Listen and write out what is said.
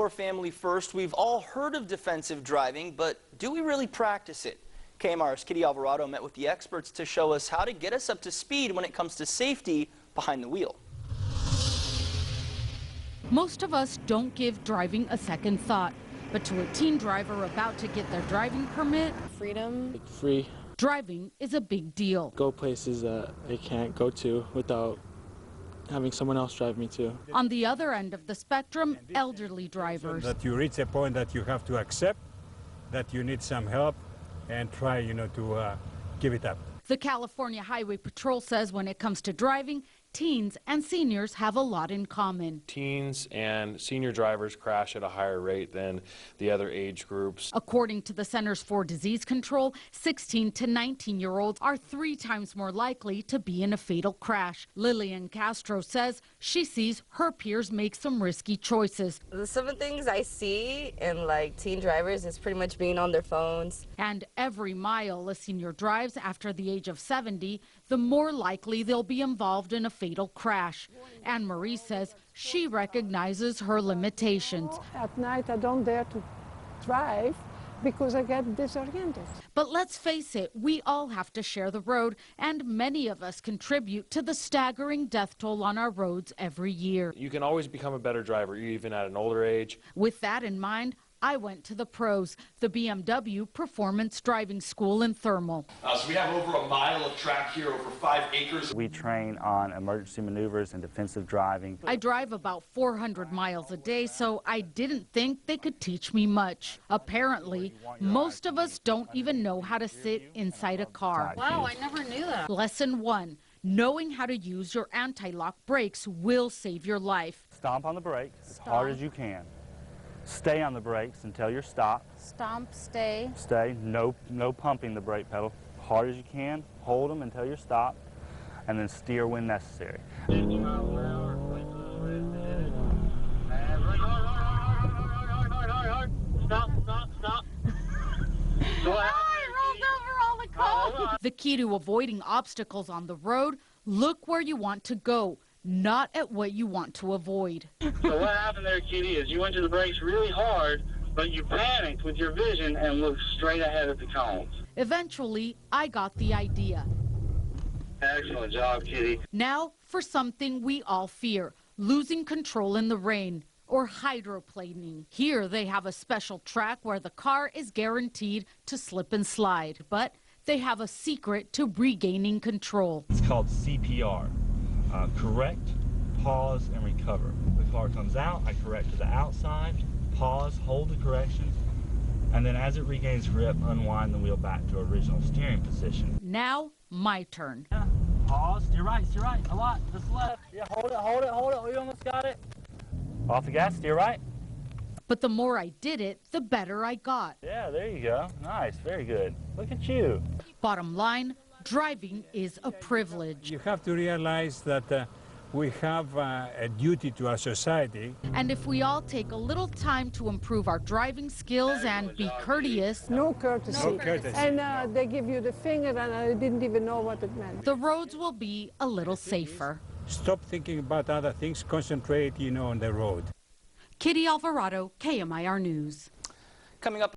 more family first. We've all heard of defensive driving, but do we really practice it? KMIR's Kitty Alvarado met with the experts to show us how to get us up to speed when it comes to safety behind the wheel. Most of us don't give driving a second thought, but to a teen driver about to get their driving permit, freedom. Like free. Driving is a big deal. Go places that I can't go to without having someone else drive me to. On the other end of the spectrum, elderly drivers. That you reach a point that you have to accept that you need some help and try, to give it up. The California Highway Patrol says when it comes to driving, teens and seniors have a lot in common. Teens and senior drivers crash at a higher rate than the other age groups. According to the Centers for Disease Control, 16 to 19-year-olds are 3 times more likely to be in a fatal crash. Lillian Castro says she sees her peers make some risky choices. Some of the things I see in teen drivers is pretty much being on their phones. And every mile a senior drives after the age of 70, the more likely they'll be involved in a fatal crash. Anne Marie says she recognizes her limitations. At night I don't dare to drive because I get disoriented. But let's face it, we all have to share the road, and many of us contribute to the staggering death toll on our roads every year. You can always become a better driver, even at an older age. With that in mind, I went to the pros, the BMW Performance Driving School in Thermal. So we have over a mile of track here, over 5 acres. We train on emergency maneuvers and defensive driving. I drive about 400 miles a day, so I didn't think they could teach me much. Apparently, most of us don't even know how to sit inside a car. Wow, I never knew that. Lesson 1, knowing how to use your anti-lock brakes will save your life. Stomp on the brakes as hard as you can. Stay on the brakes until you're stopped. Stomp, stay. Stay, no pumping the brake pedal. Hard as you can, hold them until you're stopped, and then steer when necessary. 50 miles per hour. Stop. I rolled over all the cars. The key to avoiding obstacles on the road, look where you want to go, not at what you want to avoid. So what happened there, Kitty, is you went to the brakes really hard, but you panicked with your vision and looked straight ahead at the cones. Eventually, I got the idea. Excellent job, Kitty. Now for something we all fear, losing control in the rain, or hydroplaning. Here they have a special track where the car is guaranteed to slip and slide, but they have a secret to regaining control. It's called CPR. Correct, pause, and recover. The car comes out, I correct to the outside, pause, hold the correction, and then as it regains grip, unwind the wheel back to original steering position. Now, my turn. Yeah. Pause, steer right, a lot, just left. Yeah, hold it, we almost got it. Off the gas, steer right. But the more I did it, the better I got. Yeah, there you go. Nice, very good. Look at you. Bottom line, driving is a privilege. You have to realize that we have a duty to our society. And if we all take a little time to improve our driving skills and be courteous, No courtesy. And they give you the finger and I didn't even know what it meant. the roads will be a little safer. Stop thinking about other things, concentrate, on the road. Kitty Alvarado, KMIR News. Coming up.